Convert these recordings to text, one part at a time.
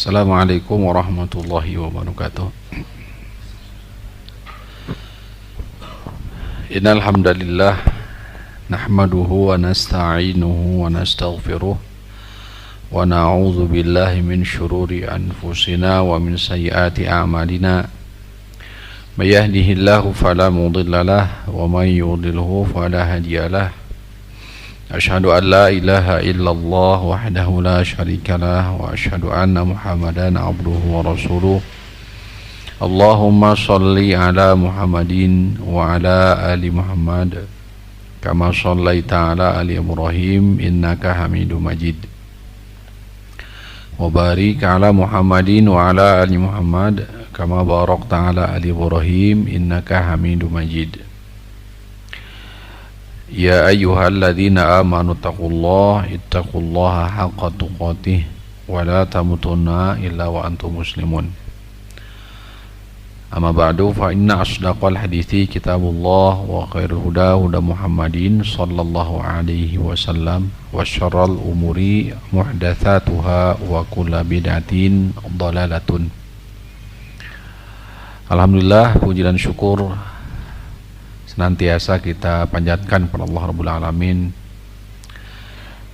Assalamualaikum warahmatullahi wabarakatuh. Innal hamdalillah nahmaduhu wa nasta'inuhu wa nastaghfiruh wa na'udzu billahi min syururi anfusina wa min sayyiati a'malina. May yahdihillahu fala mudhillalah wa may yudlilhu fala hadiyalah. Asyhadu an la ilaha illallah wahdahu la syarikalah wa asyhadu anna Muhammadan abduhu wa rasuluh. Allahumma shalli ala Muhammadin wa ala ali Muhammad kama shallaita ala ali Ibrahim innaka Hamidum Majid. Wa barik ala Muhammadin wa ala ali Muhammad kama barakta ala ali Ibrahim innaka Hamidum Majid. Ya ayyuhalladzina amanu ittaqullaha haqqa tuqatih wa la tamutunna illa wa antum muslimun. Amma ba'du fa inna asdaqal hadithi kitabullah wa khairul huda huda Muhammadin sallallahu alaihi wasallam wa syarrul umuri muhdatsatuha wa kullu bid'atin dhalalatun. Alhamdulillah, puji dan syukur senantiasa kita panjatkan kepada Allah Rabbul Alamin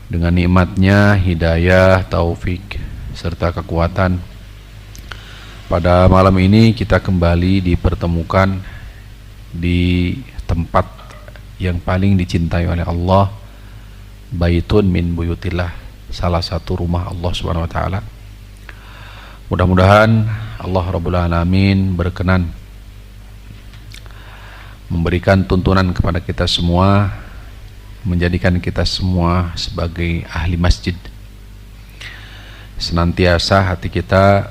dengan nikmatnya hidayah, taufik serta kekuatan. Pada malam ini kita kembali dipertemukan di tempat yang paling dicintai oleh Allah, baitun min buyutillah, salah satu rumah Allah Subhanahu wa taala. Mudah-mudahan Allah Rabbul Alamin berkenan memberikan tuntunan kepada kita semua, menjadikan kita semua sebagai ahli masjid. Senantiasa hati kita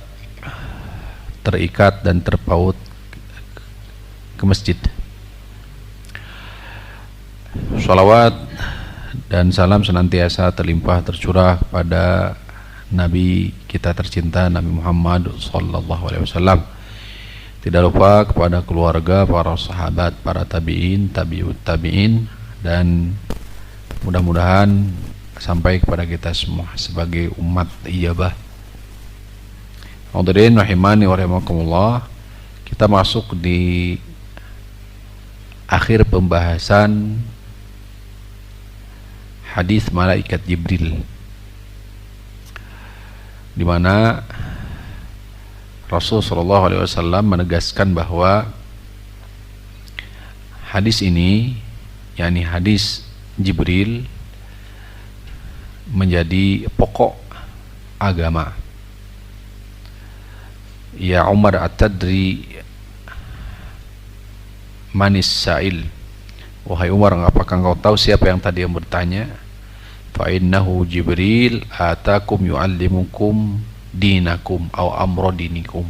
terikat dan terpaut ke masjid. Shalawat dan salam senantiasa terlimpah tercurah kepada Nabi kita tercinta, Nabi Muhammad sallallahu alaihi wasallam. Tidak lupa kepada keluarga, para sahabat, para tabi'in, tabi'ut tabi'in, dan mudah-mudahan sampai kepada kita semua sebagai umat ijabah. Hadirin rahimani wa rahimakumullah, kita masuk di akhir pembahasan hadis malaikat Jibril, di mana Rasulullah SAW menegaskan bahwa hadis ini, yakni hadis Jibril, menjadi pokok agama. Ya Umar at-tadri manis sa'il, wahai Umar, apakah engkau tahu siapa yang tadi yang bertanya? Fa innahu Jibril atakum yu'allimukum dinakum au amro dinikum.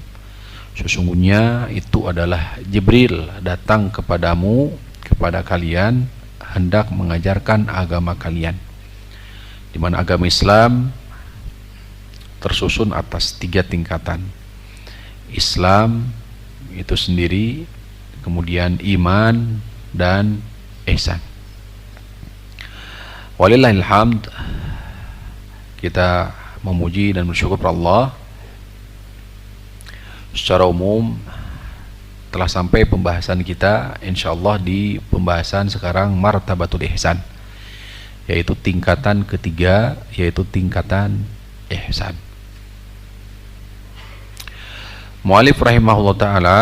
Sesungguhnya itu adalah Jibril datang kepadamu, kepada kalian, hendak mengajarkan agama kalian, di mana agama Islam tersusun atas 3 tingkatan. Islam itu sendiri, kemudian iman dan ihsan. Walillahil hamd, kita memuji dan bersyukur kepada Allah. Secara umum telah sampai pembahasan kita insyaallah di pembahasan sekarang martabatul ihsan, yaitu tingkatan ketiga, yaitu tingkatan ihsan. Mu'allif rahimahullah ta'ala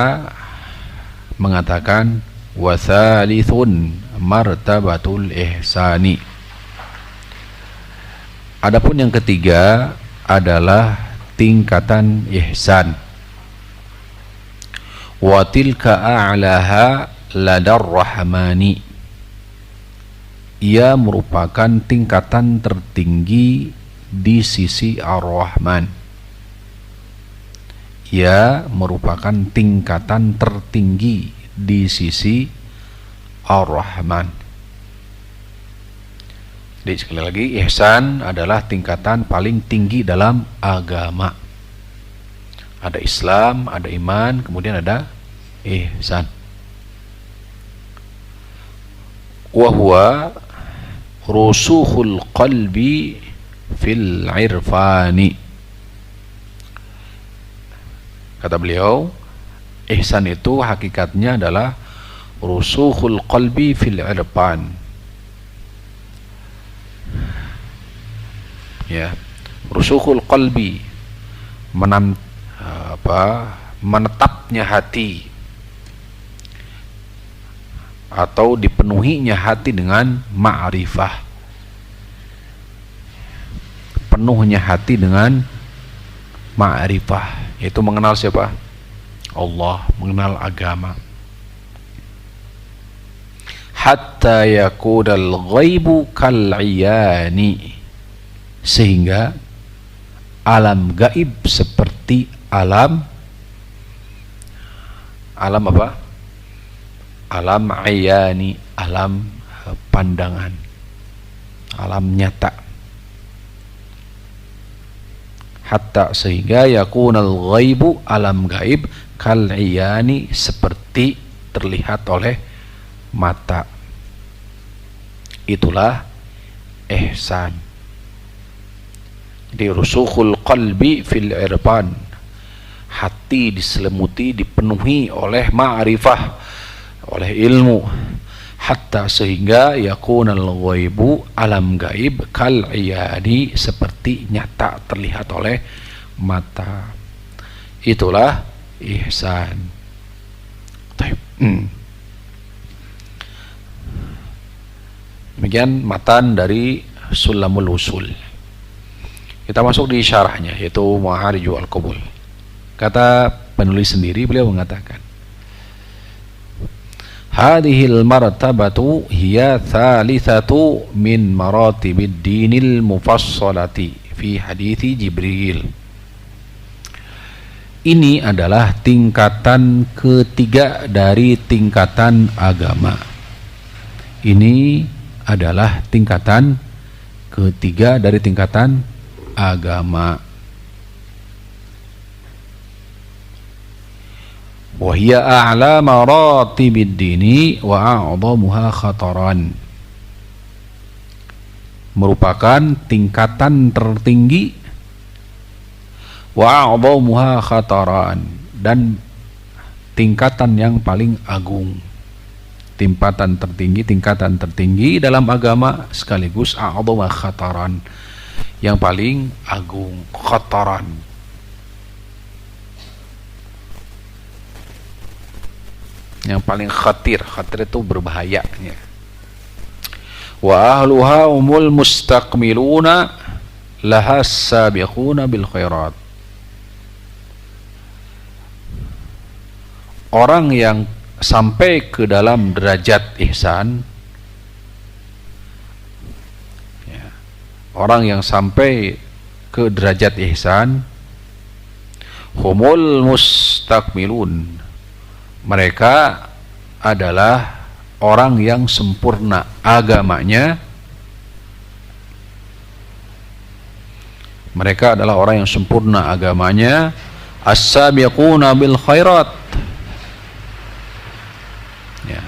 mengatakan wa thalithun martabatul ihsani. Adapun yang ketiga adalah tingkatan ihsan. Wa tilka a'laha ladar rahmani. Ia merupakan tingkatan tertinggi di sisi Ar-Rahman. Ia merupakan tingkatan tertinggi di sisi Ar-Rahman. Jadi sekali lagi, ihsan adalah tingkatan paling tinggi dalam agama. Ada Islam, ada iman, kemudian ada ihsan. Wa huwa rusukhul qalbi fil irfani. Kata beliau, ihsan itu hakikatnya adalah rusukhul qalbi fil irfan. Ya, rusukhul qalbi, menetapnya hati atau dipenuhinya hati dengan ma'rifah, penuhnya hati dengan ma'rifah, yaitu mengenal siapa? Allah, mengenal agama. Hatta yakudal ghaibu kal'iyani, sehingga alam gaib seperti alam apa? Alam ayani, alam pandangan, alam nyata. Hatta sehingga yakunal ghaibu, alam gaib, kal iyani, seperti terlihat oleh mata. Itulah ihsan. Jadi rusukhul qalbi fil irfan, hati diselimuti, dipenuhi oleh ma'rifah, oleh ilmu. Hatta sehingga yakunal ghaibu, alam gaib, kal iyani, seperti nyata terlihat oleh mata. Itulah ihsan. Demikian matan dari Sulamul Usul. Kita masuk di syarahnya, yaitu Ma'ariju al-Qabul. Kata penulis sendiri, beliau mengatakan, hadhil martabatu hiya thalithatu min maratibid dinil mufassalati fi hadithi Jibril. Ini adalah tingkatan ketiga dari tingkatan agama. Ini adalah tingkatan ketiga dari tingkatan agama. Wahia a'la maratibid dini wa a'zamuha khataran, merupakan tingkatan tertinggi, wa a'zamuha khataran, dan tingkatan yang paling agung. Tingkatan tertinggi dalam agama, sekaligus a'zamuha khataran, yang paling agung. Khataran, yang paling khatir itu berbahayanya. Wa ahluha umul mustaqmiluna lahas sabiquna bil khairat, orang yang sampai ke dalam derajat ihsan, ya, orang yang sampai ke derajat ihsan, humul mustaqmilun, mereka adalah orang yang sempurna agamanya. Mereka adalah orang yang sempurna agamanya. As-sabiquna bil khairat, ya,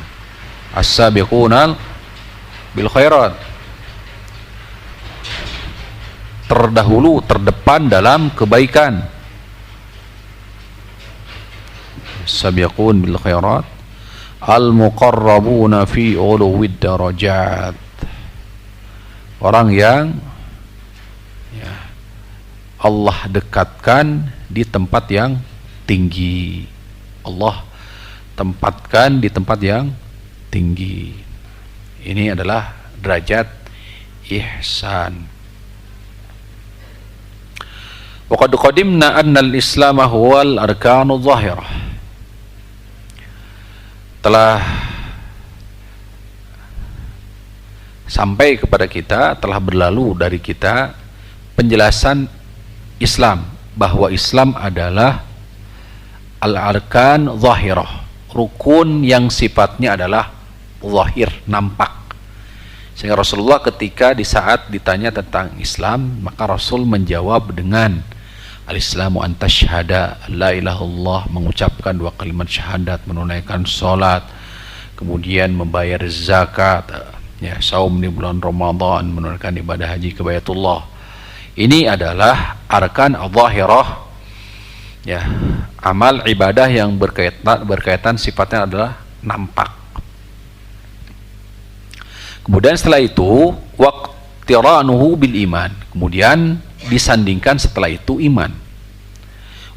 as-sabiquna bil khairat, terdahulu, terdepan dalam kebaikan. Sabiqun bil khairat, al-muqarrabuna fi uluwid darajat, orang yang, ya, Allah dekatkan di tempat yang tinggi. Allah tempatkan di tempat yang tinggi. Ini adalah derajat ihsan. Wa qad qadimna anna al-islam huwa al-arkanu adh-dhahirah. Telah sampai kepada kita, telah berlalu dari kita penjelasan Islam, bahwa Islam adalah al-arkan zahirah, rukun yang sifatnya adalah zahir, nampak. Sehingga Rasulullah ketika di saat ditanya tentang Islam, maka Rasul menjawab dengan al-islamu an tashhada la ilaha illallah, mengucapkan dua kalimat syahadat, menunaikan salat, kemudian membayar zakat, ya, saum di bulan Ramadan, menunaikan ibadah haji ke Baitullah. Ini adalah arkan al-zahirah Ya, amal ibadah yang berkaitan sifatnya adalah nampak. Kemudian setelah itu waqtiranuhu bil iman. Kemudian disandingkan setelah itu iman.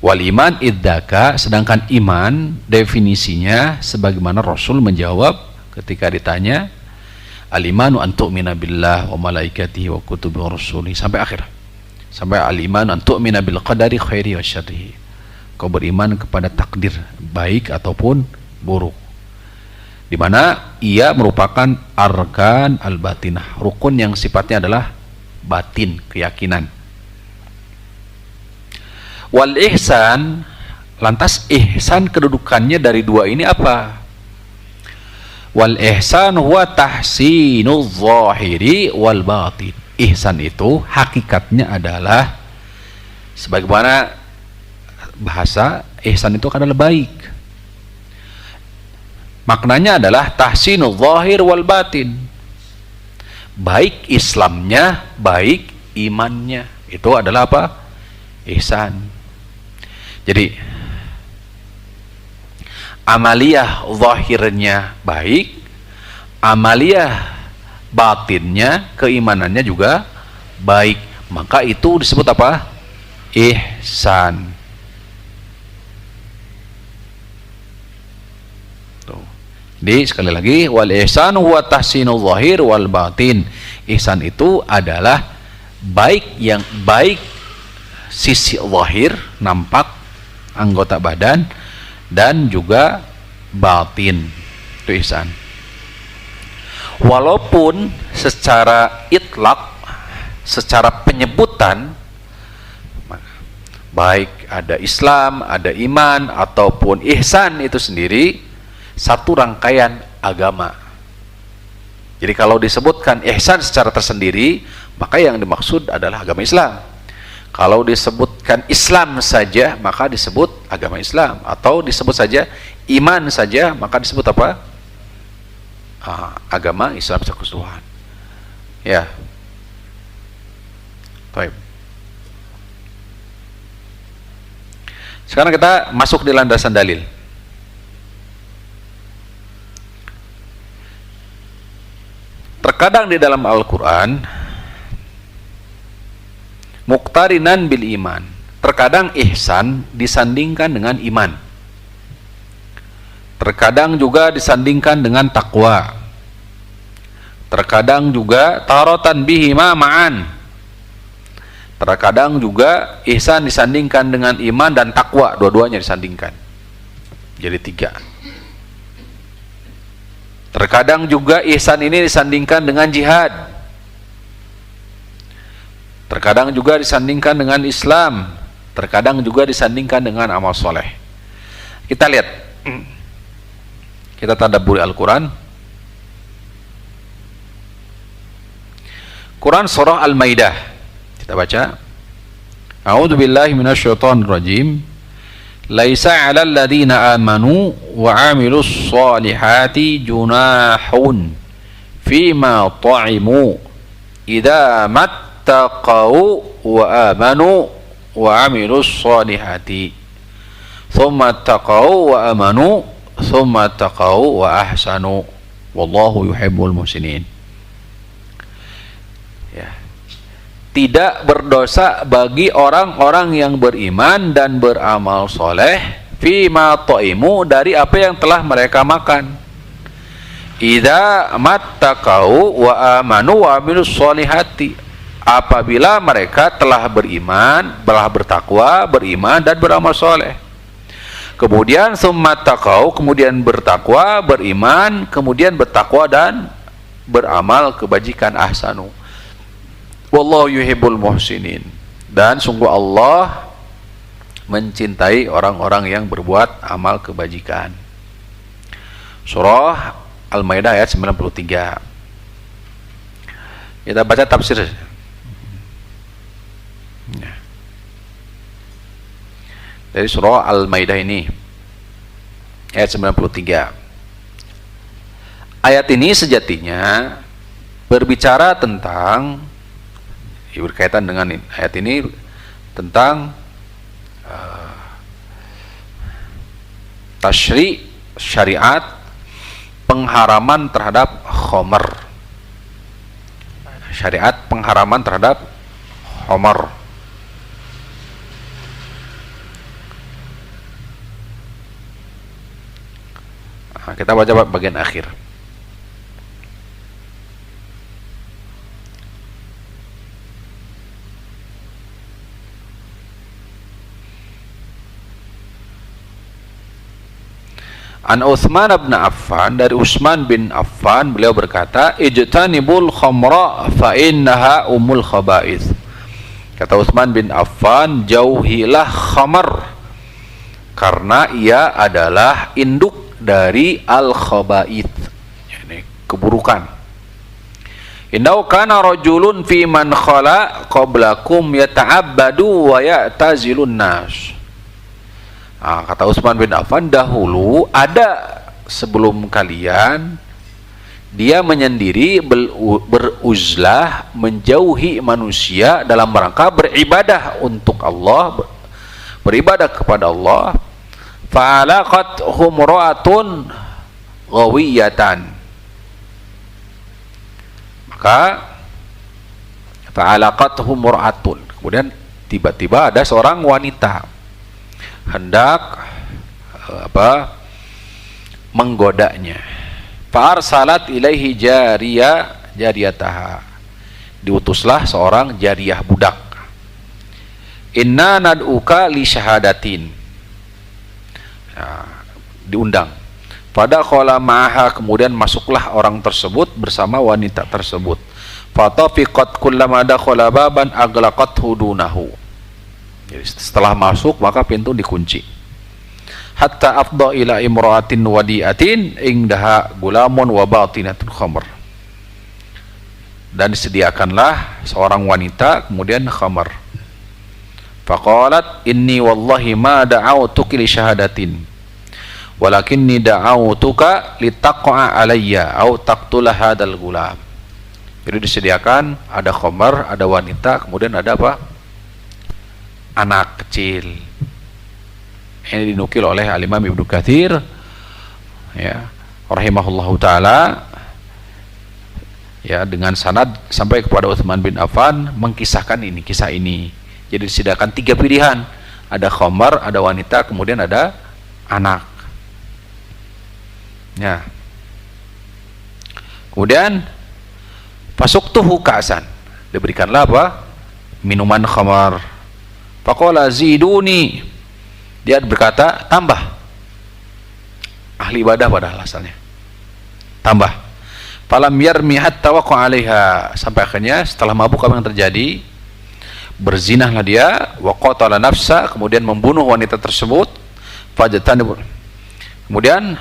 Wal iman idzaka, sedangkan iman definisinya sebagaimana Rasul menjawab ketika ditanya, al-imanu an tu'mina billah wa malaikatihi wa kutubihi wa rusulihi, sampai akhir. Sampai al-imanu an tu'mina bil qadari khairi wa syarrihi. Kau beriman kepada takdir baik ataupun buruk. Di mana ia merupakan arkan al-batinah, rukun yang sifatnya adalah batin, keyakinan. Wal ihsan, lantas ihsan kedudukannya dari dua ini apa? Wal ihsan huwa tahsinuz zahiri wal batin. Ihsan itu hakikatnya adalah, sebagaimana bahasa, ihsan itu adalah baik. Maknanya adalah tahsinuz zahir wal batin. Baik Islamnya, baik imannya. Itu adalah apa? Ihsan. Jadi amaliyah zahirnya baik, amaliyah batinnya, keimanannya juga baik, maka itu disebut apa? Ihsan. Tuh. Jadi sekali lagi, wal ihsan huwa tahsinul zahir wal batin. Ihsan itu adalah baik yang baik sisi zahir, nampak anggota badan, dan juga batin. Itu ihsan. Walaupun secara itlaq, secara penyebutan, baik ada Islam, ada iman, ataupun ihsan itu sendiri satu rangkaian agama. Jadi kalau disebutkan ihsan secara tersendiri, maka yang dimaksud adalah agama Islam. Kalau disebutkan Islam saja, maka disebut agama Islam. Atau disebut saja iman saja, maka disebut apa? Agama Islam secara keseluruhan. Ya. Baik. Sekarang kita masuk di landasan dalil. Terkadang di dalam Al-Quran muqtarinan bil iman, terkadang ihsan disandingkan dengan iman, terkadang juga disandingkan dengan takwa, terkadang juga tarotan bihima ma'an, terkadang juga ihsan disandingkan dengan iman dan takwa, dua-duanya disandingkan jadi tiga. Terkadang juga ihsan ini disandingkan dengan jihad, terkadang juga disandingkan dengan Islam, terkadang juga disandingkan dengan amal soleh. Kita lihat, kita tadabburi Al-Quran. Quran surah Al-Maidah, kita baca. A'udzu billahi minasyaitonir rajim. Laisa 'alal ladzina amanu wa 'amilus shalihati junahun fima ta'imu idza mattaqau wa amanu wa 'amilus shalihati thumma taqau wa amanu thumma taqau wa ahsanu wallahu yuhibbul muhsinin. Ya. Tidak berdosa bagi orang-orang yang beriman dan beramal soleh fima ta'imu, dari apa yang telah mereka makan. Idza mattaqau wa amanu wa 'amilus shalihati, apabila mereka telah beriman, telah bertakwa, beriman dan beramal soleh. Kemudian summa taqau, kemudian bertakwa, beriman, kemudian bertakwa dan beramal kebajikan, ahsanu. Wallahu yuhibbul muhsinin, dan sungguh Allah mencintai orang-orang yang berbuat amal kebajikan. Surah Al-Maidah ayat 93. Kita baca tafsir. Dari surah Al-Maidah ini ayat 93. Ayat ini sejatinya berbicara tentang, berkaitan dengan ayat ini tentang syariat pengharaman terhadap khamr. Syariat pengharaman terhadap khamr. Nah, kita baca bagian akhir. An Utsman bin Affan, dari Utsman bin Affan, beliau berkata, ijtanibul khamra fa innaha umul khaba'ith. Kata Utsman bin Affan, jauhilah khamar karena ia adalah induk dari al khaba'ith, yakni keburukan. Innahu kana rajulun fi man khala qablakum yata'abbadu wa ya'tazilun nas. Nah, kata Utsman bin Affan, dahulu ada sebelum kalian dia menyendiri, beruzlah, menjauhi manusia dalam rangka beribadah untuk Allah, beribadah kepada Allah. Fa'alaqat humra'atun ghawiyatan, maka fa'alaqat humra'atun, kemudian tiba-tiba ada seorang wanita hendak menggodanya. Fa'arsalat ilaihi jariyataha, diutuslah seorang jariyah budak. Inna nad'uka li syahadatin, diundang. Pada qala ma'aha, kemudian masuklah orang tersebut bersama wanita tersebut. Fatafiqat kullama dakhala baban aglaqat hudunahu, jadi setelah masuk maka pintu dikunci. Hatta afdha ila imra'atin wadi'atin ingdaha gulamun wa batinatul khamr, dan disediakanlah seorang wanita kemudian khamr. Faqalat inni wallahi ma da'awtuki li syahadatin walakinni da'awtuka litaqa'a alayya au taqtula hadal gulam. Jadi disediakan ada khamr, ada wanita, kemudian ada apa? Anak kecil. Ini dinukil oleh Al-Imam Ibnu Katsir, ya, rahimahullahu taala, ya, dengan sanad sampai kepada Utsman bin Affan mengkisahkan ini, kisah ini. Jadi disediakan 3 pilihan, ada khamar, ada wanita, kemudian ada anak. Ya. Kemudian fasuktuhu ka'san, diberikanlah apa? Minuman khamar. Faqala ziduni, dia berkata tambah. Ahli ibadah padahal asalnya. Tambah. Falam yarmi hatta waqa 'alaiha, sampai akhirnya setelah mabuk apa yang terjadi? Berzinahlah dia, wa qatala nafsa, kemudian membunuh wanita tersebut. Fajtanib, kemudian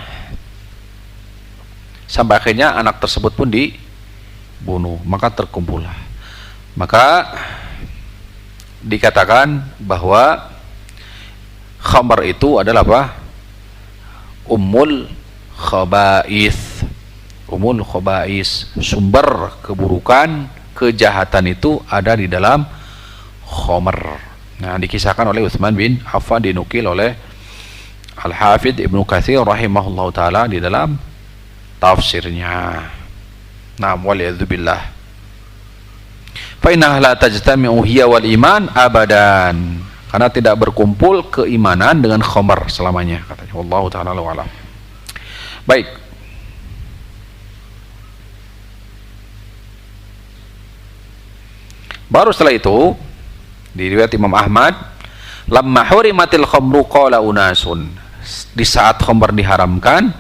sampai akhirnya anak tersebut pun dibunuh, maka terkumpullah. Maka dikatakan bahwa khamar itu adalah apa? Ummul khaba'ith. Ummul khaba'ith, sumber keburukan, kejahatan itu ada di dalam khamar. Nah, dikisahkan oleh Utsman bin Affan, dinukil oleh Al-Hafidz Ibnu Katsir rahimahullahu taala di dalam tafsirnya. Nah, waliyadzubillah. Fa innaha la tajtami'u hiya wal iman abadan, karena tidak berkumpul keimanan dengan khamar selamanya, katanya. Wallahu taala alam. Baik. Baru setelah itu di riwayat Imam Ahmad, lamma hurimatil khamru qala unasun, di saat khamar diharamkan,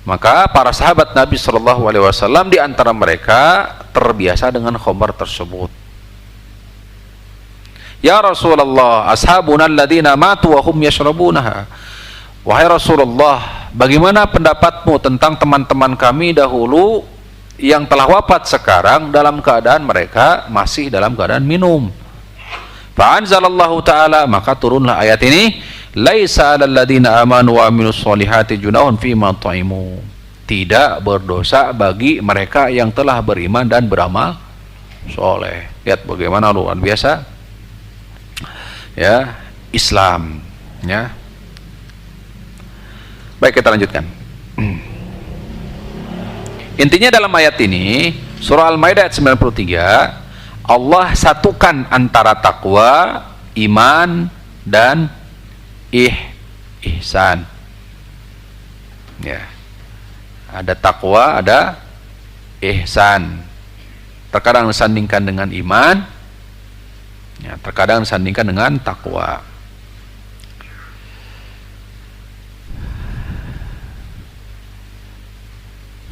maka para sahabat Nabi SAW di antara mereka terbiasa dengan khamar tersebut. Ya Rasulullah, ashabuna alladhina matu wa hum yashrabunaha. Wahai Rasulullah, bagaimana pendapatmu tentang teman-teman kami dahulu yang telah wafat sekarang dalam keadaan mereka masih dalam keadaan minum? Fa'anzalallahu ta'ala, maka turunlah ayat ini, laisa 'alal ladzina amanu wa 'amilus sholihati junahun fima ta'imu. Tidak berdosa bagi mereka yang telah beriman dan beramal soleh. Lihat bagaimana luar biasa, ya, Islam, ya. Baik, kita lanjutkan. Intinya dalam ayat ini, surah Al-Maidah ayat 93, Allah satukan antara takwa, iman, dan ihsan. Ya. Ada takwa, ada ihsan. Terkadang disandingkan dengan iman, ya, terkadang disandingkan dengan takwa.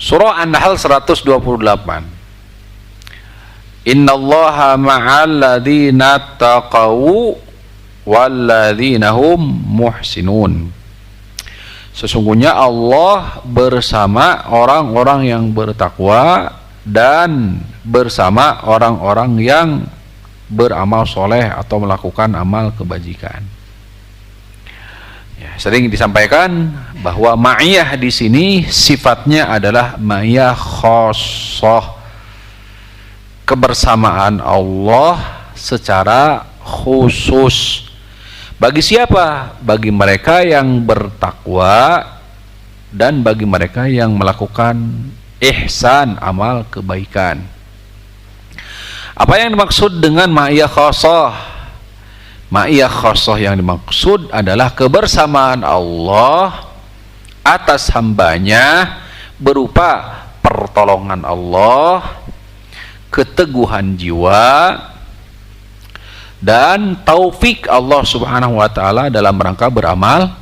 Surah An-Nahl 128. Innallaha ma'al ladzina taqaw wal ladzina hum muhsinun. Sesungguhnya Allah bersama orang-orang yang bertakwa dan bersama orang-orang yang beramal soleh atau melakukan amal kebajikan. Ya, sering disampaikan bahwa ma'iyah di sini sifatnya adalah ma'iyah khosoh, kebersamaan Allah secara khusus. Bagi siapa? Bagi mereka yang bertakwa dan bagi mereka yang melakukan ihsan, amal kebaikan. Apa yang dimaksud dengan ma'iyah khosoh? Ma'iyah khosoh yang dimaksud adalah kebersamaan Allah atas hambanya berupa pertolongan Allah, keteguhan jiwa, dan taufik Allah subhanahu wa ta'ala dalam rangka beramal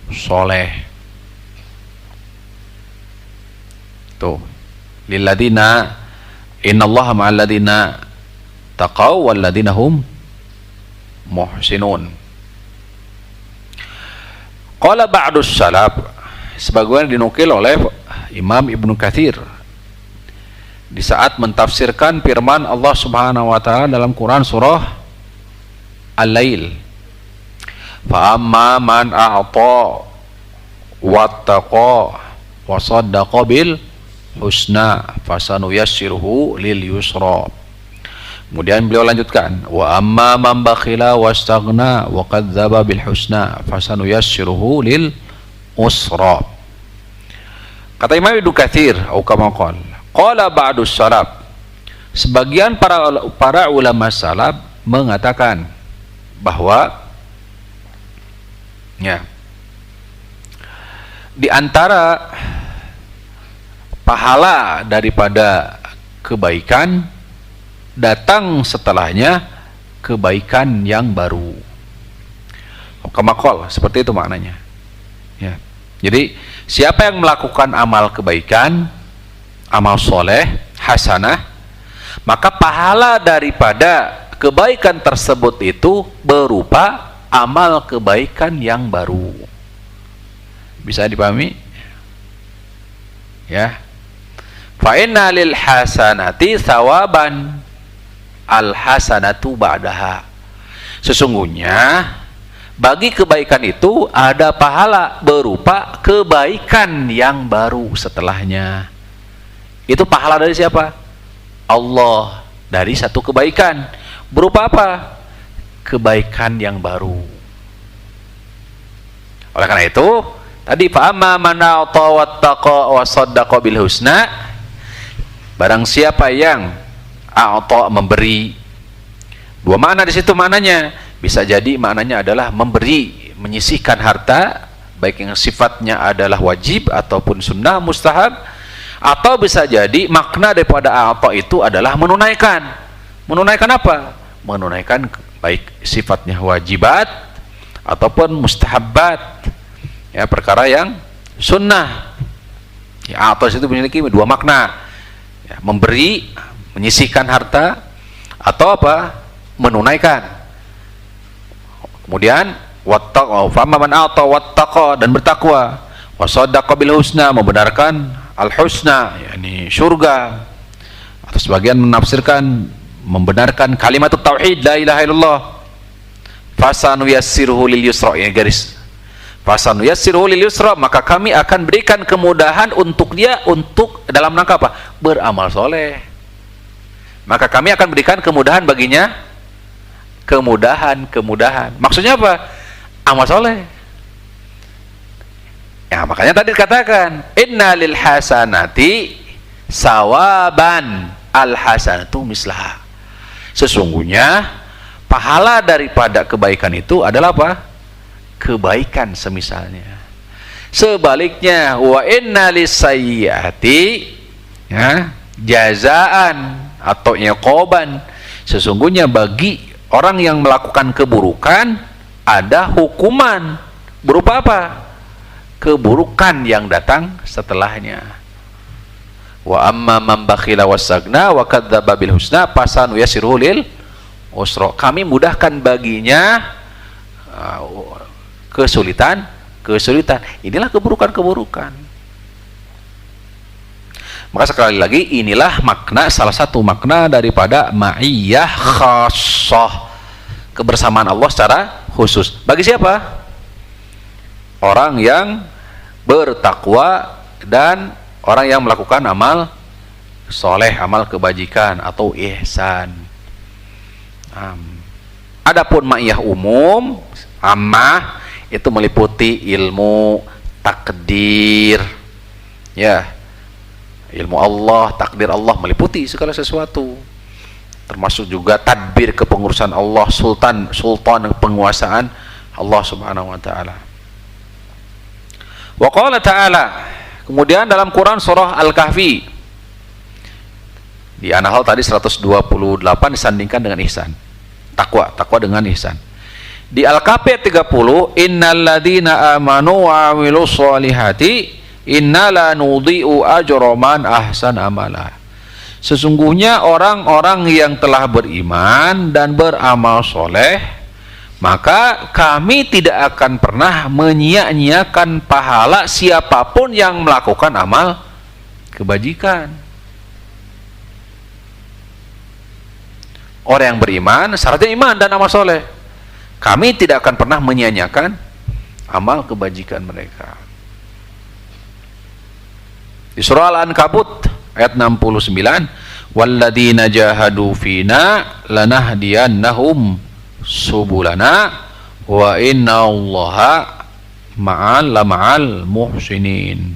soleh. Tuh, lilladina innallaha ma'al ladina taqaw wal ladina hum muhsinun. Qala ba'dus salaf, sebagian dinukil oleh Imam Ibnu Katsir di saat mentafsirkan firman Allah Subhanahu wa taala dalam Quran surah Al-Lail. Fa amma man a'ta wattaqa wa saddaqa bil husna fasanuyassiruhu lil yusra. Kemudian beliau lanjutkan, wa amma man bakhila wastaghna wa kadzdzaba bil husna fasanuyassiruhu lil usra. Kata Imam Ibnu Katsir, atau kama qala ba'dus salaf, sebagian para ulama salaf mengatakan bahwa ya, di antara pahala daripada kebaikan datang setelahnya kebaikan yang baru. Kamakol, seperti itu maknanya. Ya. Jadi siapa yang melakukan amal kebaikan, amal soleh, hasanah, maka pahala daripada kebaikan tersebut itu berupa amal kebaikan yang baru. Bisa dipahami? Ya. Fa inna lil hasanati thawaban al hasanatu ba'daha. Sesungguhnya bagi kebaikan itu ada pahala berupa kebaikan yang baru setelahnya. Itu pahala dari siapa? Allah, dari satu kebaikan. Berupa apa? Kebaikan yang baru. Oleh karena itu, tadi fa amma man a'ta wattaqa wa saddaqa bil husna, barang siapa yang a'ta, memberi. Dua makna di situ maknanya. Bisa jadi maknanya adalah memberi, menyisihkan harta, baik yang sifatnya adalah wajib ataupun sunnah mustahab, atau bisa jadi makna daripada a'ta itu adalah menunaikan. Menunaikan apa? Menunaikan baik sifatnya wajibat ataupun mustahabbat. Ya, perkara yang sunnah. Ya, a'ta itu memiliki dua makna. Ya, memberi, menyisihkan harta, atau apa? Menunaikan. Kemudian wattaqa, fa man a'ta wattaqa, dan bertakwa, wa saddaqa bil husna, membenarkan al husna, yakni surga. Atau sebagian menafsirkan membenarkan kalimat tauhid la ilaha illallah. Fasanuyassiruhu lil yusra, ya garis. Fasanuyassiruhu lil yusra, maka kami akan berikan kemudahan untuk dia untuk dalam rangka apa? Beramal soleh. Maka kami akan berikan kemudahan baginya. Kemudahan. Maksudnya apa? Amal soleh. Ya, makanya tadi dikatakan inna lil hasanati sawaban al hasanatu mislaha. Sesungguhnya pahala daripada kebaikan itu adalah apa? Kebaikan semisalnya. Sebaliknya wa inna lis sayyiati ya, jazaan atau iqaban. Sesungguhnya bagi orang yang melakukan keburukan ada hukuman berupa apa? Keburukan yang datang setelahnya. Wa amma man bakhila wasagna wa kadzdzaba bil husna fasanu yasiru lil usra. Kami mudahkan baginya kesulitan. Inilah keburukan. Maka sekali lagi inilah makna, salah satu makna daripada ma'iyah khassah, kebersamaan Allah secara khusus. Bagi siapa? Orang yang bertakwa dan orang yang melakukan amal soleh, amal kebajikan atau ihsan. Adapun ma'iyah umum, ammah, itu meliputi ilmu, takdir, ya, ilmu Allah, takdir Allah, meliputi segala sesuatu, termasuk juga tadbir kepengurusan Allah, sultan penguasaan Allah subhanahu wa ta'ala. Wa qala ta'ala, kemudian dalam Quran surah Al-Kahfi di An-Nahl tadi 128 disandingkan dengan ihsan, takwa dengan ihsan. Di Al-Kahfi 30, innal ladzina amanu wa amilus solihati inna la nudhi'u ajra man ahsan amala. Sesungguhnya orang-orang yang telah beriman dan beramal soleh, maka kami tidak akan pernah menyia-nyiakan pahala siapapun yang melakukan amal kebajikan. Orang yang beriman syaratnya iman dan amal soleh. Kami tidak akan pernah menyia-nyiakan amal kebajikan mereka. Di surah Al-Ankabut ayat 69, walladzina jahadu fina lanahdiyannahum subulana wa innallaha ma'al muhsinin.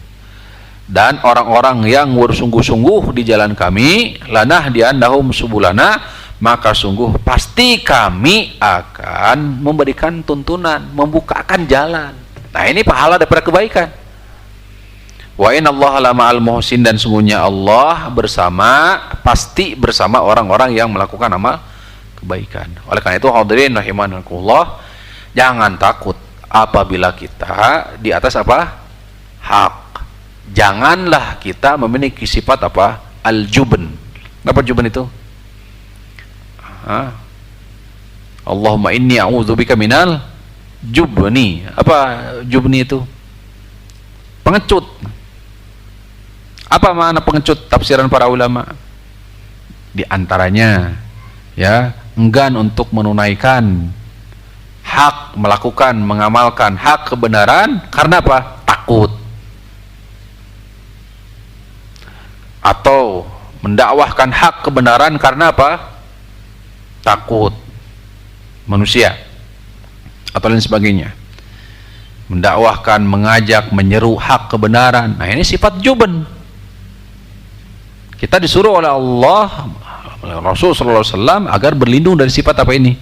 Dan orang-orang yang bersungguh-sungguh di jalan kami, lanahdiyannahum subulana, maka sungguh pasti kami akan memberikan tuntunan, membukakan jalan. Nah, ini pahala daripada kebaikan. Wa innallaha lama'al muhsin, dan sungguhnya Allah pasti bersama orang-orang yang melakukan amal kebaikan. Oleh karena itu hadirin rahimakumullah, jangan takut apabila kita di atas apa? Hak. Janganlah kita memiliki sifat apa? Al-jubn. Apa jubn itu? Allahumma inni a'udzubika minal jubni. Apa jubni itu? Pengecut. Apa makna pengecut? Tafsiran para ulama, di antaranya ya, enggan untuk menunaikan hak, melakukan, mengamalkan hak kebenaran karena apa? Takut. Atau mendakwahkan hak kebenaran karena apa? Takut manusia atau lain sebagainya. Mendakwahkan, mengajak, menyeru hak kebenaran. Nah, ini sifat juben. Kita disuruh oleh Allah, oleh Rasul sallallahu alaihi wasallam agar berlindung dari sifat apa ini?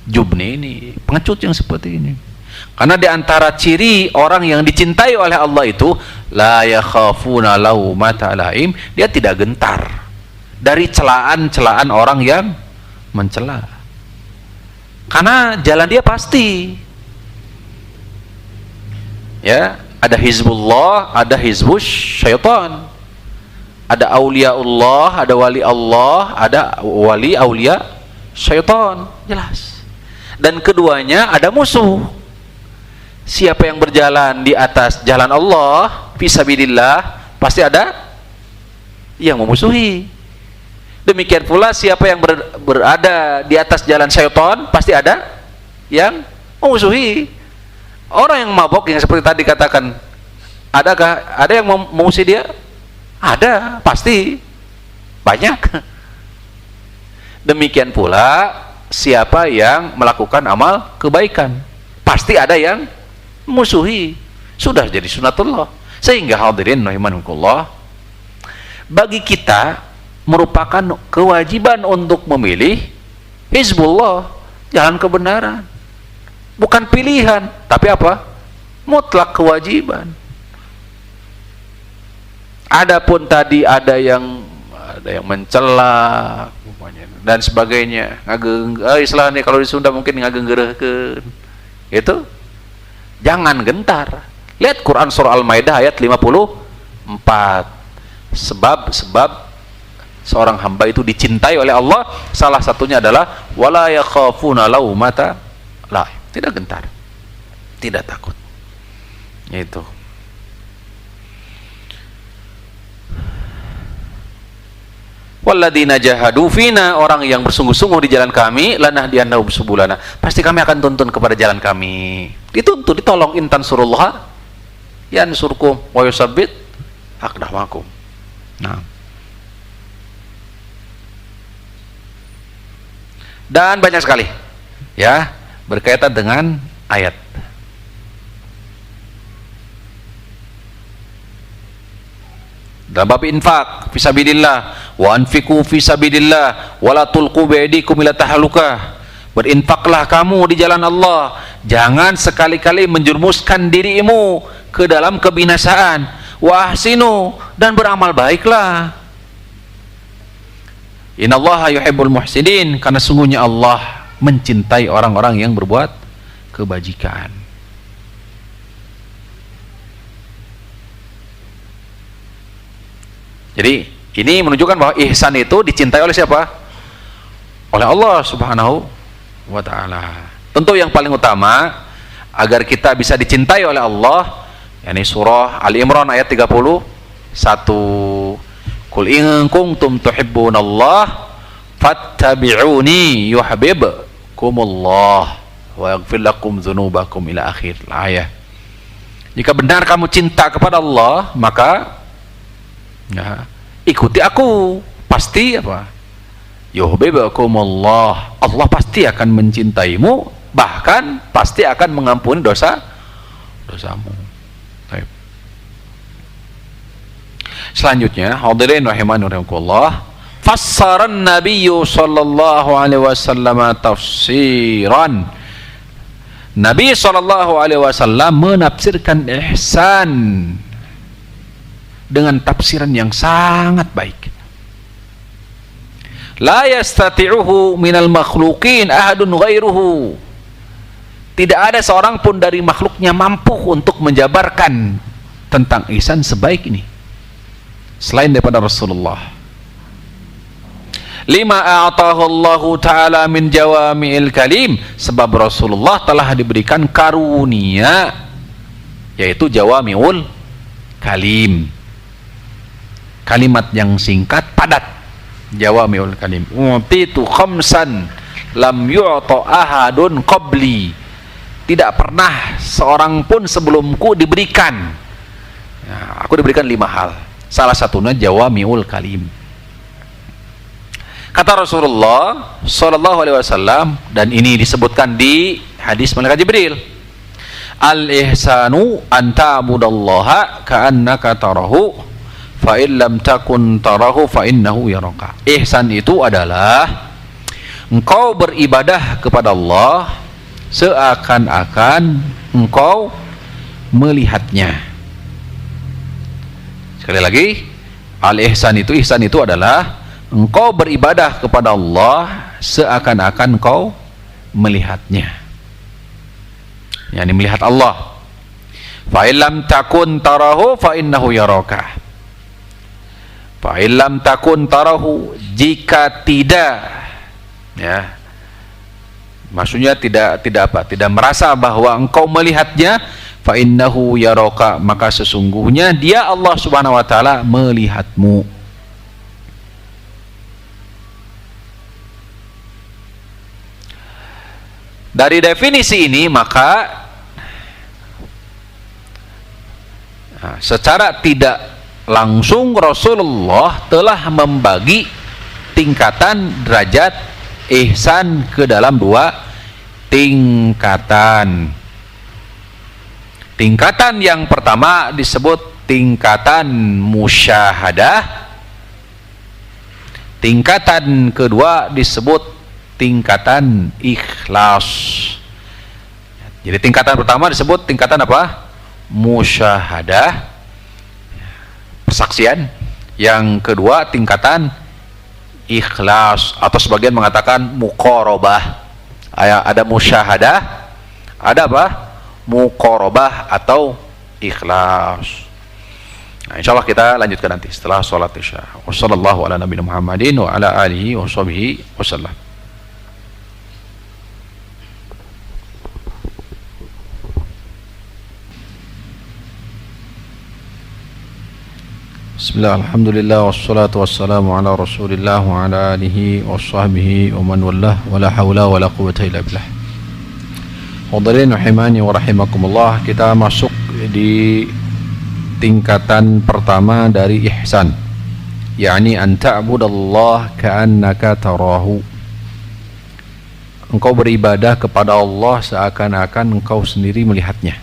Jubni ini, pengecut yang seperti ini. Karena di antara ciri orang yang dicintai oleh Allah itu la yakhafuna laumata laim, dia tidak gentar dari celaan-celaan orang yang mencela. Karena jalan dia pasti. Ya, ada hizbullah, ada hizbus syaitan. Ada auliaullah, ada wali Allah, ada wali aulia syaitan, jelas. Dan keduanya ada musuh. Siapa yang berjalan di atas jalan Allah fisabilillah, pasti ada yang memusuhi. Demikian pula siapa yang berada di atas jalan syaitan, pasti ada yang memusuhi. Orang yang mabok yang seperti tadi katakan, adakah ada yang memusuhi dia? Ada, pasti banyak. Demikian pula siapa yang melakukan amal kebaikan, pasti ada yang memusuhi. Sudah jadi sunatullah. Sehingga hadirin rahimakumullah, bagi kita merupakan kewajiban untuk memilih Hizbullah, jalan kebenaran. Bukan pilihan, tapi apa? Mutlak kewajiban. Adapun tadi ada yang mencela dan sebagainya, istilahnya kalau di Sunda mungkin ngagenggerehkeun. Itu jangan gentar. Lihat Quran surah Al-Maidah ayat 54. Sebab seorang hamba itu dicintai oleh Allah, salah satunya adalah wala yakhafuna laumata laim. Tidak gentar, tidak takut. Itu. Walladzina jahadu fina, orang yang bersungguh-sungguh di jalan kami, lanahdiyannahum subulana, pasti kami akan tuntun kepada jalan kami. Dituntun, ditolong. Intan surullah yansurkum wa yusabbit aqdamakum. Nah. Dan banyak sekali ya berkaitan dengan ayat. Dalam bab infak fisabilillah, wa anfiqu fisabilillah wa la tulqu biaydikum ila tahlukah. Berinfaklah kamu di jalan Allah, jangan sekali-kali menjerumuskan dirimu ke dalam kebinasaan. Wa ahsinu, dan beramal baiklah. Innallaha yuhibbul muhsinin, karena sungguhnya Allah mencintai orang-orang yang berbuat kebajikan. Jadi ini menunjukkan bahwa ihsan itu dicintai oleh siapa? Oleh Allah Subhanahu wa ta'ala. Tentu yang paling utama agar kita bisa dicintai oleh Allah, yakni surah Ali Imran ayat 31. Qul in kuntum tuhibbunallah fattabi'uni yuhibbukumullah wa yaghfir lakum dzunubakum ila akhir ayat. Jika benar kamu cinta kepada Allah, maka ya, ikuti aku, pasti apa? Yuhibbukumullah, Allah pasti akan mencintaimu, bahkan pasti akan mengampuni dosamu. Baik. Selanjutnya, hadirin rahimanurahmatullah, fassaran nabiyyu sallallahu alaihi wasallam tafsiran. Nabi sallallahu alaihi wasallam menafsirkan ihsan dengan tafsiran yang sangat baik. La yastati'uhu minal makhluqin ahadun ghairuhu. Tidak ada seorang pun dari makhluknya mampu untuk menjabarkan tentang ihsan sebaik ini selain daripada Rasulullah. Lima a'tahu Allahu ta'ala min jawami'il kalim, sebab Rasulullah telah diberikan karunia yaitu jawami'ul kalim, kalimat yang singkat padat. Jawami'ul kalim. Utitu khamsan lam yu'ta ahadun qabli, tidak pernah seorang pun sebelumku diberikan. Nah, aku diberikan 5 hal, salah satunya jawami'ul kalim. Kata Rasulullah sallallahu alaihi wasallam, dan ini disebutkan di hadis malaikat Jibril, al-ihsanu an ta'budallaha ka'annaka tarahu fa in lam takun tarahu fa innahu yaraka. Ihsan itu adalah engkau beribadah kepada Allah seakan-akan engkau melihatnya. Sekali lagi, ihsan itu adalah engkau beribadah kepada Allah seakan-akan engkau melihatnya, yakni melihat Allah. Fa illam takun tarahu fa innahu yaraka. Fa illam takun tarahu, jika tidak, ya, maksudnya tidak merasa bahwa engkau melihatnya, fa innahu yaraka, maka sesungguhnya dia Allah Subhanahu wa taala melihatmu. Dari definisi ini maka secara tidak langsung Rasulullah telah membagi tingkatan derajat ihsan ke dalam 2 tingkatan. Tingkatan yang pertama disebut tingkatan musyahadah. Tingkatan kedua disebut tingkatan ikhlas. Jadi tingkatan pertama disebut tingkatan apa? Musyahadah, persaksian. Yang kedua tingkatan ikhlas, atau sebagian mengatakan muqarabah. Ada musyahadah, ada apa? Muqarabah atau ikhlas. Nah, insyaallah kita lanjutkan nanti setelah sholat isya. Wassallallahu ala nabiyina Muhammadin wa ala alihi wa sahbihi wasallam. Bismillah, alhamdulillah, wassalatu wassalamu ala rasulillah wa ala alihi wa sahbihi wa man wallah, wa la hawla wa la quwwata illa billah. Hadirin rahimani wa rahimakumullah, kita masuk di tingkatan pertama dari ihsan, yakni an ta'budallah ka'annaka tarahu. Engkau beribadah kepada Allah seakan-akan engkau sendiri melihatnya.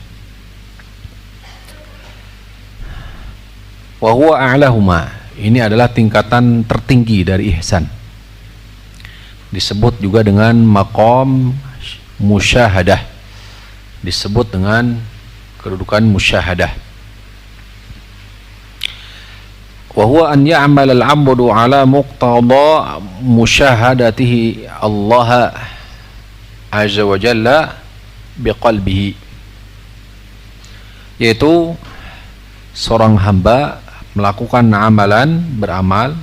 Wa huwa a'lahuma, ini adalah tingkatan tertinggi dari ihsan. Disebut juga dengan maqam musyahadah, disebut dengan kedudukan musyahadah. Wa huwa an ya'mal al-'abdu 'ala muqtada musyahadatihi Allah azza wa jalla biqalbihi, yaitu seorang hamba melakukan amalan, beramal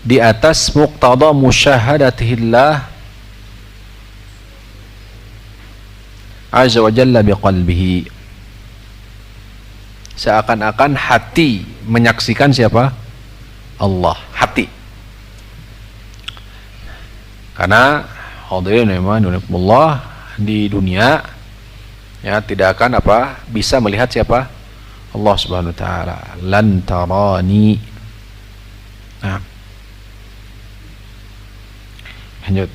di atas muqtada musyahadatillah azza wa jalla biqalbihi, seakan-akan hati menyaksikan siapa? Allah, hati. Karena hadirin rahimakumullah, di dunia ya tidak akan apa bisa melihat siapa? Allah Subhanahu wa taala. Lan tarani. Nah. Lanjut.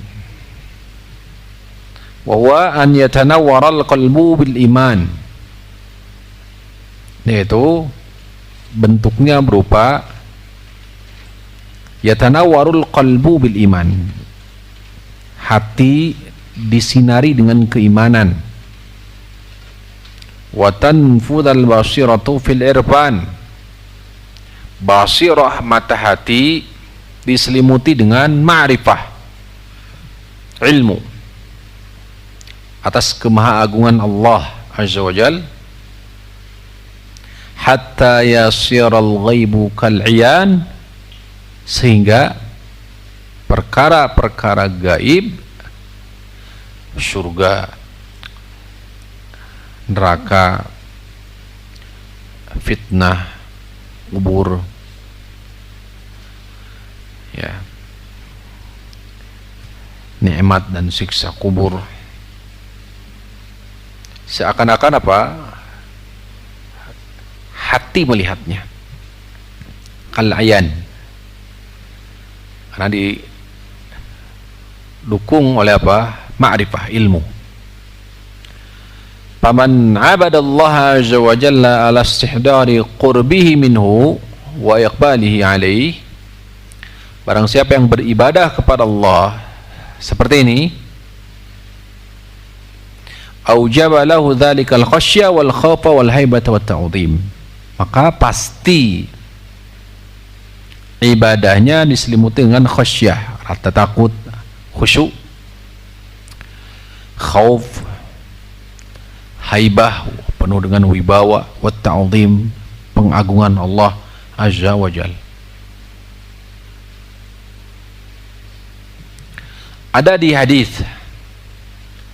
Wa huwa an yatanawwara al-qalbu bil iman. Yaitu bentuknya berupa yatanawwarul qalbu bil iman, hati disinari dengan keimanan. Wa tanfudhal basiratu fil irfan, basirah mata hati diselimuti dengan ma'rifah, ilmu atas kemahaagungan Allah azza wa jalla, hatta yasiral ghaibu kal'iyan, sehingga perkara-perkara gaib, surga, neraka, fitnah, kubur, ya, nikmat dan siksa kubur, seakan-akan apa? Hati melihatnya, kal-ayan, karena didukung oleh apa? Ma'rifah, ilmu. Faman 'abadallaha azza wa jalla ala istihdari qurbihi minhu wa iqbalihi alaihi, barang siapa yang beribadah kepada Allah seperti ini, aujaba lahu dzalikal khasyya wal khaufa wal haibata wat ta'dhim, maka pasti ibadahnya diselimuti dengan khasyah, rasa takut, khusyuk, khauf, haibah, penuh dengan wibawa, wa ta'zim, pengagungan Allah azza wa jal. Ada di hadis,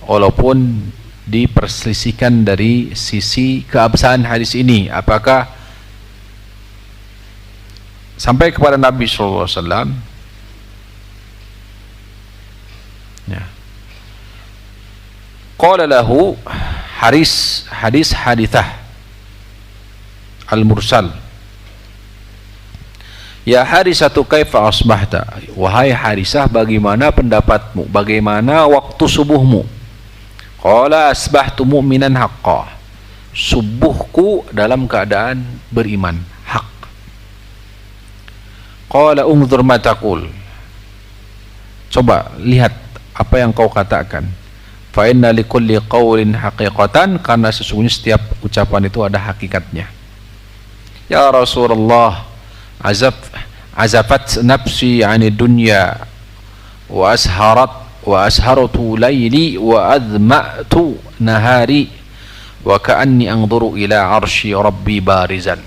walaupun diperselisihkan dari sisi keabsahan hadis ini, apakah sampai kepada Nabi sallallahu alaihi wasallam, ya, qala lahu hadis hadithah al-mursal, ya Harisatu kaifa asbahta, wahai Harisah, bagaimana pendapatmu, bagaimana waktu subuhmu? Qala asbahtu mu'minan haqqan, subuhku dalam keadaan beriman, hak. Qala unzur ma taqul, coba lihat apa yang kau katakan. Fa inna likulli qawlin haqiqatan, karena sesungguhnya setiap ucapan itu ada hakikatnya. Ya Rasulullah, azafat nafsi 'ani dunya wa asharatu layli wa adma'tu nahari wa ka'anni anzuru ila 'arsy rabbi barizan.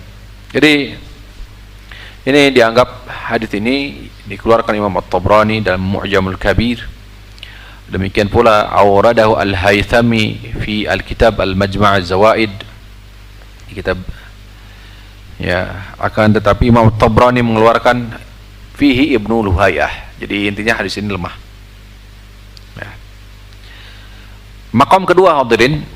Jadi ini dianggap hadis ini dikeluarkan Imam At-Tabrani dalam Mu'jamul Kabir. Demikian pula awradahu Al-Haythami fi Al-Kitab Al-Majma' Az-Zawaid, kitab, ya, akan tetapi Imam Tabrani mengeluarkan fihi Ibnu Luhayyah. Jadi intinya hadis ini lemah. Ya. Maqam kedua hadirin,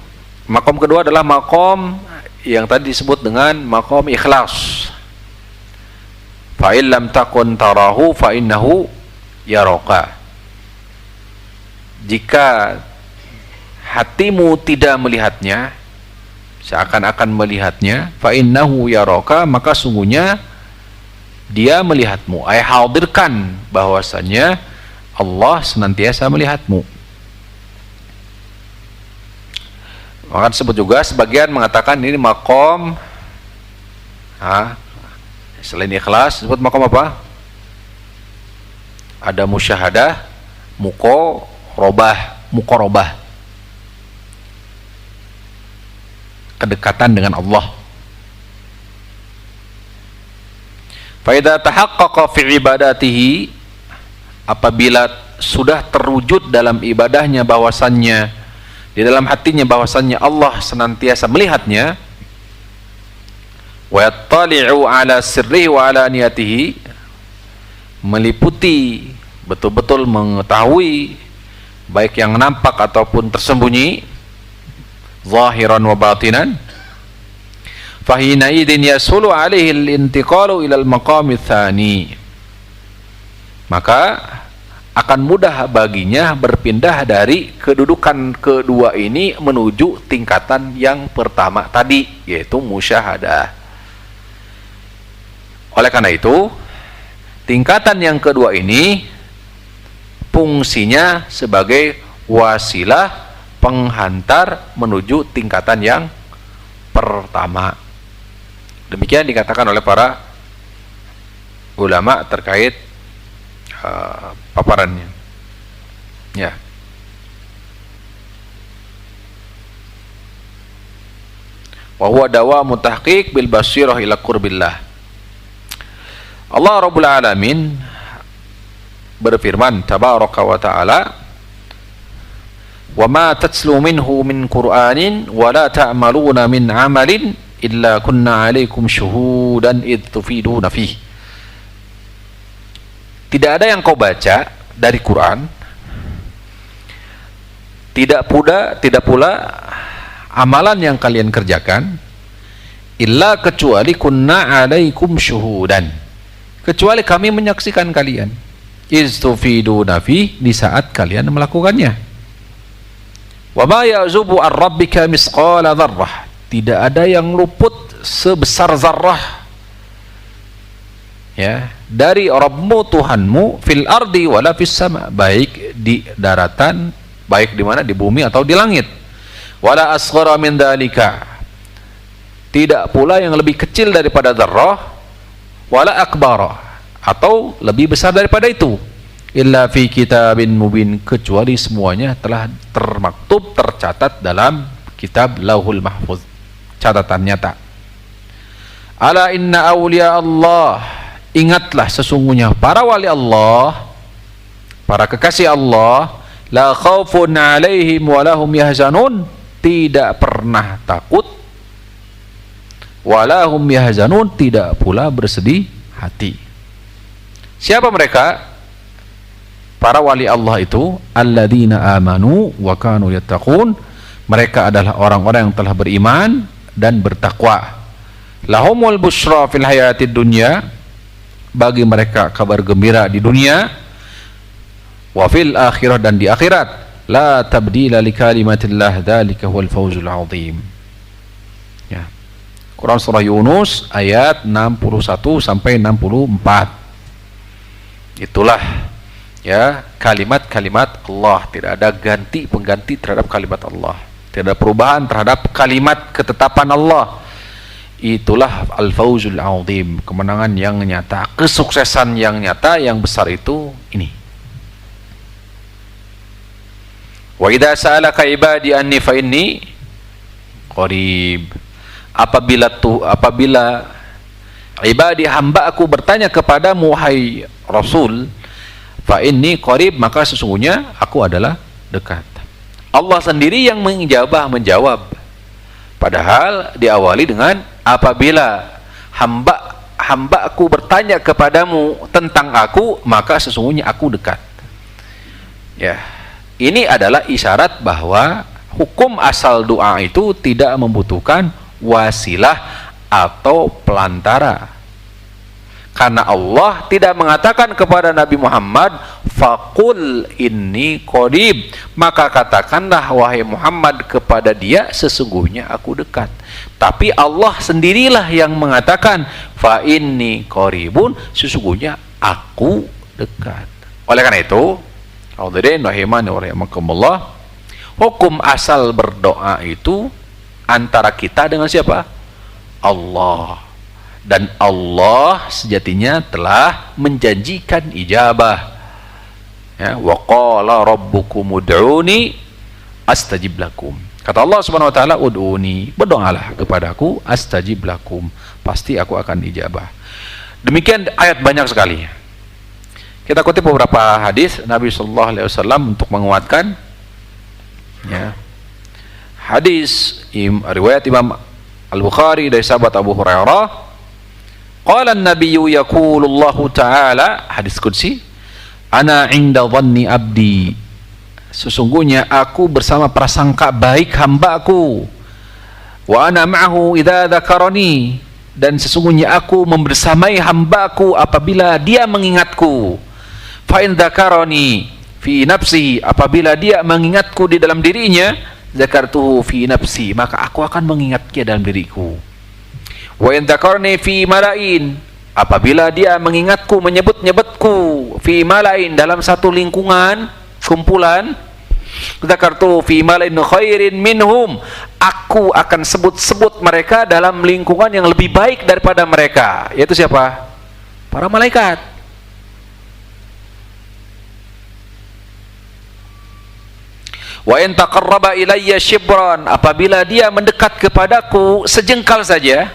maqam kedua adalah maqam yang tadi disebut dengan maqam ikhlas. Fa in lam takun tarahu fa innahu yaraka. Jika hatimu tidak melihatnya, seakan-akan melihatnya, fa innahu yaraka, maka sungguhnya dia melihatmu. Ay hadirkan bahwasanya Allah senantiasa melihatmu. Maka disebut juga, sebagian mengatakan ini maqam, selain ikhlas disebut maqam apa? Ada musyahadah, muqarabah, kedekatan dengan Allah. Fa idza tahaqqaqa fi ibadatihi, apabila sudah terwujud dalam ibadahnya bahwasannya, di dalam hatinya bahwasannya Allah senantiasa melihatnya, wa yattali'u ala sirrihi wa ala niyatihi, meliputi, betul-betul mengetahui baik yang nampak ataupun tersembunyi, zahiran wa batinan, fahina idin yasulu alaihi al-intiqalu ila al-maqam tsani, maka akan mudah baginya berpindah dari kedudukan kedua ini menuju tingkatan yang pertama tadi, yaitu musyahadah. Oleh karena itu, tingkatan yang kedua ini fungsinya sebagai wasilah penghantar menuju tingkatan yang pertama. Demikian dikatakan oleh para ulama terkait paparannya. Ya. Wa huwa dawamu tahqiq bil basirah ila qurbillah. Allah Rabbul Alamin berfirman tabaraka wa ta'ala, wa ma tatslu minhu min qur'anin wa la ta'maluna min amalin illa kunna alaikum syuhudan id tufiduna fih. Tidak ada yang kau baca dari Quran, tidak pula amalan yang kalian kerjakan, illa kecuali kunna alaikum syuhudan, kecuali kami menyaksikan kalian, istufiduna fi, di saat kalian melakukannya. Wa ma ya'zubu ar rabbika misqala dzarrah, tidak ada yang luput sebesar zarrah, ya, dari Rabbmu Tuhanmu, fil ardi wala fis sama, baik di daratan, baik di mana, di bumi atau di langit. Wala asghara min dzalika, tidak pula yang lebih kecil daripada zarrah, wala akbara, atau lebih besar daripada itu, illa fi kitabin mubin, kecuali semuanya telah termaktub, tercatat dalam kitab Lauhul Mahfuz, catatan nyata. Ala inna awliya Allah, ingatlah sesungguhnya para wali Allah, para kekasih Allah, la khaufun alaihim wa lahum yahzanun, tidak pernah takut, wa lahum yahzanun, tidak pula bersedih hati. Siapa mereka? Para wali Allah itu, alladzina amanu wa kanu yattaqun, mereka adalah orang-orang yang telah beriman dan bertakwa. Lahumul busyra fil hayatid dunya, bagi mereka kabar gembira di dunia, wa fil akhirah, dan di akhirat. La tabdila li kalimatillah, dzalika huwal fawzul azim. Quran surah Yunus ayat 61 sampai 64. Itulah ya kalimat-kalimat Allah, tidak ada ganti pengganti terhadap kalimat Allah, tidak ada perubahan terhadap kalimat ketetapan Allah. Itulah al-fawzul azim, kemenangan yang nyata, kesuksesan yang nyata, yang besar itu ini. Wa idza sa'alaka ibadi anni fa inni qarib. Apabila ibadi hamba aku bertanya kepadamu wahai Rasul, fa inni qarib, maka sesungguhnya aku adalah dekat. Allah sendiri yang menjawab. Padahal diawali dengan apabila hamba aku bertanya kepadamu tentang aku, maka sesungguhnya aku dekat. Ya, ini adalah isyarat bahwa hukum asal doa itu tidak membutuhkan wasilah atau pelantara. Karena Allah tidak mengatakan kepada Nabi Muhammad, faqul inni qarib, maka katakanlah wahai Muhammad kepada dia, sesungguhnya aku dekat. Tapi Allah sendirilah yang mengatakan, fa inni qaribun, sesungguhnya aku dekat. Oleh karena itu, hadirin rahimani wa rahimakumullah, hukum asal berdoa itu antara kita dengan siapa? Allah. Dan Allah sejatinya telah menjanjikan ijabah. Ya, wa qala rabbukum ud'uni astajib lakum. Kata Allah Subhanahu wa taala, ud'uni, berdoalah kepadaku, astajib lakum, pasti aku akan ijabah. Demikian ayat banyak sekali. Kita kutip beberapa hadis Nabi sallallahu alaihi wasallam untuk menguatkan ya. Hadis riwayat Imam Al-Bukhari dari sahabat Abu Hurairah, qala an-nabiyyu yaqulu Allah ta'ala, hadis qudsi, ana 'inda dhanni abdi, sesungguhnya aku bersama prasangka baik hamba-Ku, wa ana ma'ahu idza dzakarani, dan sesungguhnya aku membersamai hamba-Ku apabila dia mengingatku, fa in dzakarani fi nafsi, apabila dia mengingatku di dalam dirinya, zakartuhu fi nafsi, maka aku akan mengingatnya dalam diriku. Wa in dzakarni fi malain, apabila dia mengingatku, menyebut-nyebutku fi malain, dalam satu lingkungan, kumpulan, zakartuhu fi malain khairin minhum, aku akan sebut-sebut mereka dalam lingkungan yang lebih baik daripada mereka, yaitu siapa? Para malaikat. Wa in taqarraba ilayya shibran, apabila dia mendekat kepadaku sejengkal saja,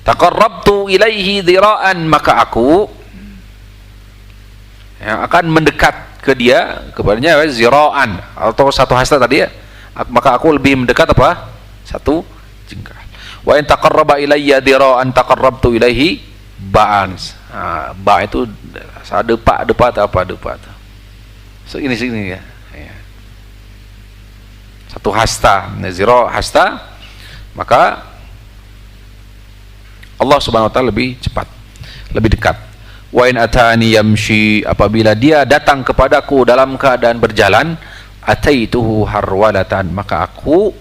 taqarrabtu ilaihi dhira'an, maka aku yang akan mendekat ke dia, kepadanya zira'an, atau satu hasta tadi ya, maka aku lebih mendekat apa? Satu jengkal. Wa in taqarraba ilayya dhira'an taqarrabtu ilaihi ba'an. Ba itu depak apa depak. Sini ya. Satu hasta, zero hasta, maka Allah Subhanahu wa taala lebih cepat, lebih dekat. Wa in atani yamshi, apabila dia datang kepadaku dalam keadaan berjalan, ataituhu harwalatan, maka aku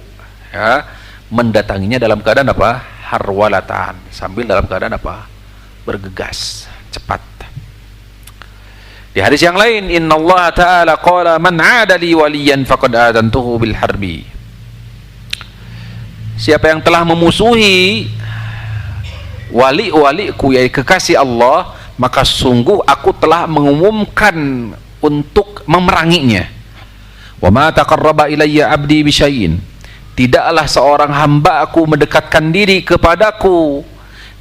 ya mendatanginya dalam keadaan apa? Harwalatan, sambil dalam keadaan apa? Bergegas, cepat. Di hadis yang lain, innallaha ta'ala qala man 'ada li waliyan faqad adantuhu bil harbi. Siapa yang telah memusuhi wali-waliku, yaitu kekasih Allah, maka sungguh aku telah mengumumkan untuk memeranginya. Wa ma taqarraba ilayya 'abdi bi syai'in, tidaklah seorang hamba aku mendekatkan diri kepadaku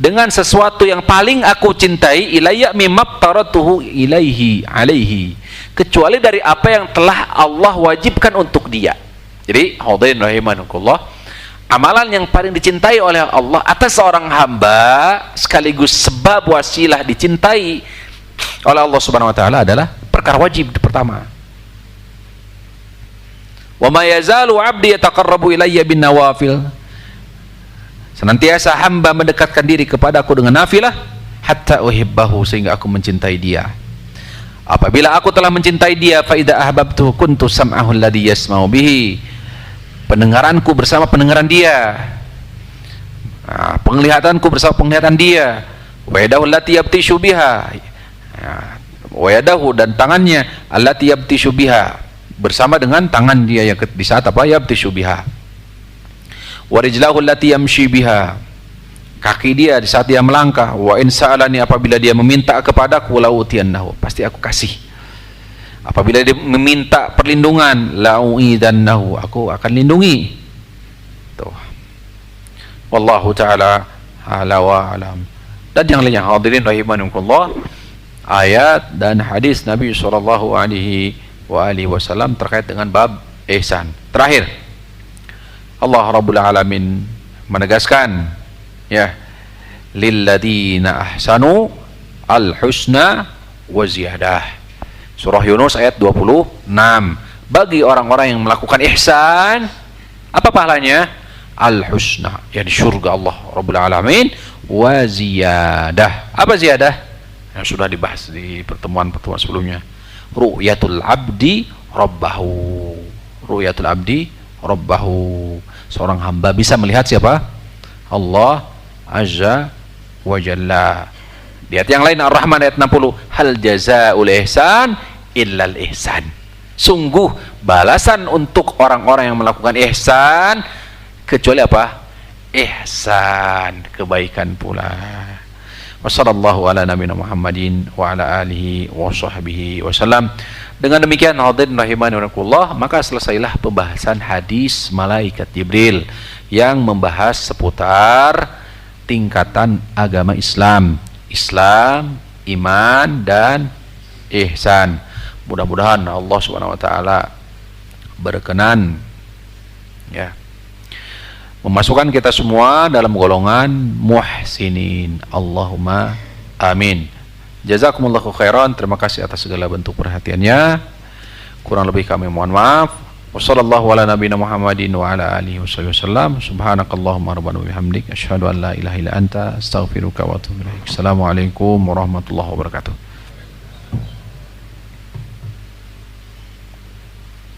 dengan sesuatu yang paling aku cintai, ilayya mimma taratuhu ilaihi alaihi, kecuali dari apa yang telah Allah wajibkan untuk dia. Jadi hadirin rahimakumullah, amalan yang paling dicintai oleh Allah atas seorang hamba, sekaligus sebab wasilah dicintai oleh Allah Subhanahu wa taala, adalah perkara wajib pertama. Wa ma yazalu 'abdi yataqarrabu ilayya bin nawafil, senantiasa hamba mendekatkan diri kepadaku dengan nafilah, hatta uhibbahu, sehingga aku mencintai dia. Apabila aku telah mencintai dia, fa idza ahbabtuhu kuntu sam'ahu alladhi yasma'u bihi, pendengaranku bersama pendengaran dia, penglihatanku bersama penglihatan dia, wa yadahu allati yabtishu biha, wa yadahu dan tangannya allati yabtishu biha, bersama dengan tangan dia yang di saat apa? Yabtishu biha. Wa rijlahu allati yamshi biha, kaki dia di saat dia melangkah. Wa in sa'alani, apabila dia meminta kepadaku, la utiyannahu, pasti aku kasih. Apabila dia meminta perlindungan, la u'idannahu, aku akan lindungi. Tuh. Wallahu taala ala wa alam. Dan yang lainnya hadirin rahimakumullah, ayat dan hadis Nabi sallallahu alaihi wasallam terkait dengan bab ihsan. Terakhir, Allah Rabbul Alamin menegaskan, ya, lilladzina ahsanu al-husna wa ziyadah. Surah Yunus ayat 26. Bagi orang-orang yang melakukan ihsan, apa pahalanya? Al-husna, ya di surga Allah Rabbul Alamin, wa ziyadah. Apa ziyadah? Yang sudah dibahas di pertemuan-pertemuan sebelumnya. Ru'yatul abdi rabbahu. Ru'yatul abdi rabbahu. Seorang hamba bisa melihat siapa? Allah Azza wa Jalla. Di ayat yang lain Ar-Rahman ayat 60, hal jazaa'ul ihsan illal ihsan. Sungguh balasan untuk orang-orang yang melakukan ihsan kecuali apa? Ihsan, kebaikan pula. Wassallallahu ala nabiyina Muhammadin wa ala alihi wa sahbihi wasallam. Dengan demikian hadirin rahimankumullah, maka selesailah pembahasan hadis malaikat Jibril yang membahas seputar tingkatan agama Islam, iman dan ihsan. Mudah-mudahan Allah Subhanahu wa taala berkenan, ya, memasukkan kita semua dalam golongan muhsinin. Allahumma amin. Jazakumullahu khairan. Terima kasih atas segala bentuk perhatiannya. Kurang lebih kami mohon maaf. Wassallallahu ala nabiyina Muhammadin wa ala alihi wasallam. Subhanakallahumma rabbana wa bihamdik, asyhadu an la ilaha illa anta, astaghfiruka wa atubu ilaik. Assalamualaikum warahmatullahi wabarakatuh.